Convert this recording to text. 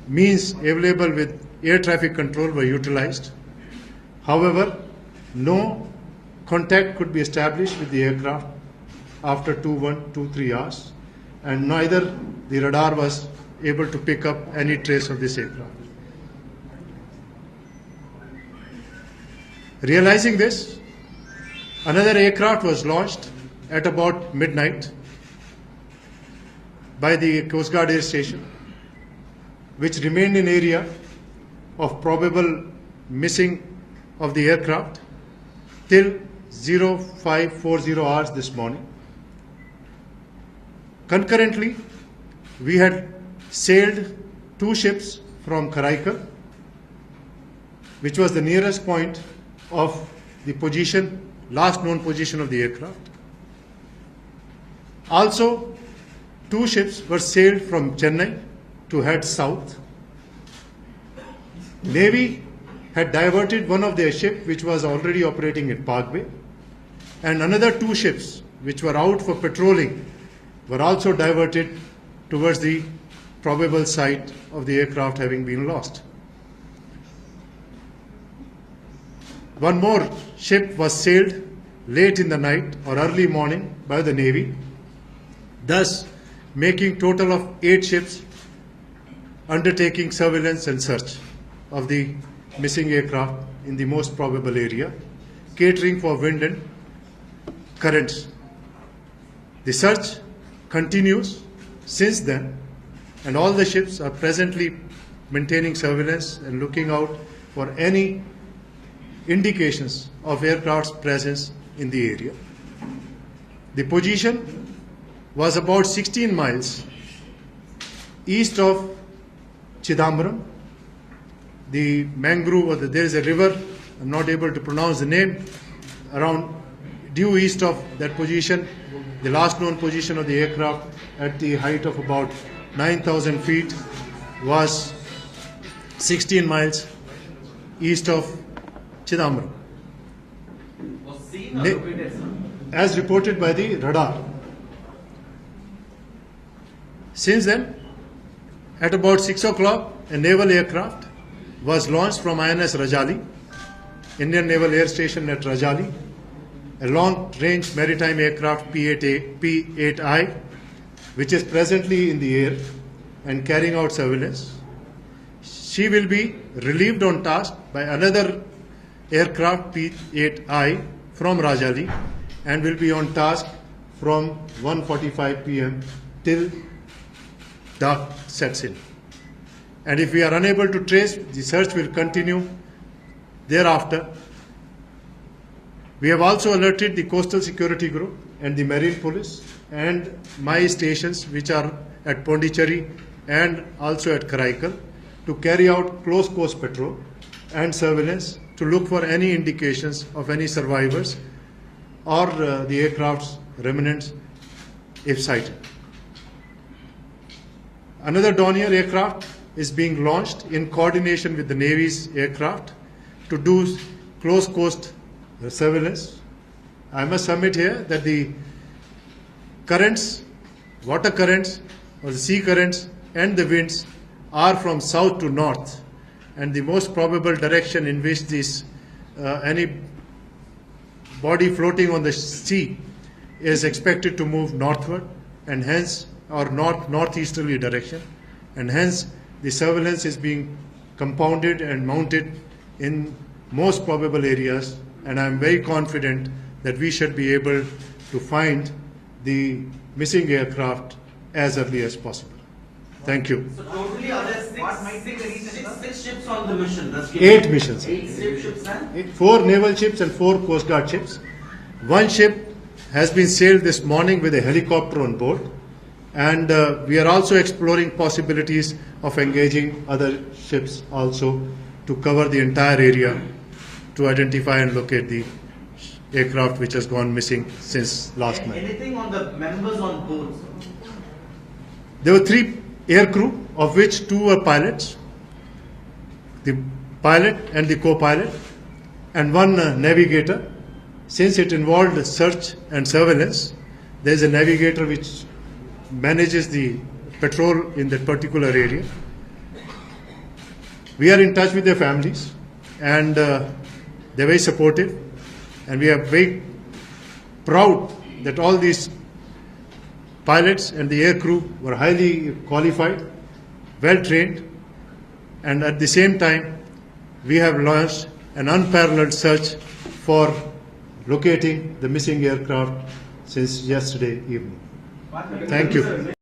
means available with air traffic control were utilized. However, no contact could be established with the aircraft after 3 hours, and neither the radar was able to pick up any trace of this aircraft. Realizing this, another aircraft was launched at about midnight by the Coast Guard Air Station, which remained in area of probable missing of the aircraft till 0540 hours this morning. Concurrently, we had sailed 2 ships from Karaikal, which was the nearest point of the position, last known position of the aircraft. Also, 2 ships were sailed from Chennai to head south. Navy had diverted one of their ships which was already operating at Parkway, and another 2 ships which were out for patrolling were also diverted towards the probable site of the aircraft having been lost. One more ship was sailed late in the night or early morning by the Navy, thus making total of 8 ships undertaking surveillance and search of the missing aircraft in the most probable area, catering for wind and currents. The search continues since then, and all the ships are presently maintaining surveillance and looking out for any indications of aircraft's presence in the area. The position was about 16 miles east of Chidambaram. The mangrove, or there is a river, I'm not able to pronounce the name, around due east of that position, the last known position of the aircraft at the height of about 9,000 feet was 16 miles east of Chidambaram. Was seen or located, sir? As reported by the radar. Since then, at about 6 o'clock, a naval aircraft was launched from INS Rajali, Indian Naval Air Station at Rajali, a long-range maritime aircraft P-8I, which is presently in the air and carrying out surveillance. She will be relieved on task by another aircraft P-8I from Rajali and will be on task from 1:45 p.m. till dark sets in. And if we are unable to trace, the search will continue thereafter. We have also alerted the Coastal Security Group and the Marine Police and my stations, which are at Pondicherry and also at Karaikal, to carry out close coast patrol and surveillance to look for any indications of any survivors or the aircraft's remnants if sighted. Another Dornier aircraft is being launched in coordination with the Navy's aircraft to do close coast surveillance. I must submit here that the currents, water currents or the sea currents and the winds are from south to north, and the most probable direction in which this any body floating on the sea is expected to move northward and hence or northeasterly direction, and hence the surveillance is being compounded and mounted in most probable areas, and I am very confident that we should be able to find the missing aircraft as early as possible. Thank you. So totally are there six ships on the mission? That's 8 missions. 8 ships and? 4 naval ships and 4 Coast Guard ships. 1 ship has been sailed this morning with a helicopter on board, and we are also exploring possibilities of engaging other ships also to cover the entire area to identify and locate the aircraft which has gone missing since last night. Anything on the members on board, sir? There were 3 air crew, of which 2 were pilots, the pilot and the co-pilot, and 1 navigator. Since it involved search and surveillance, there is a navigator which manages the patrol in that particular area. We are in touch with their families, and they're very supportive, and we are very proud that all these pilots and the air crew were highly qualified, well trained, and at the same time we have launched an unparalleled search for locating the missing aircraft since yesterday evening. Thank you.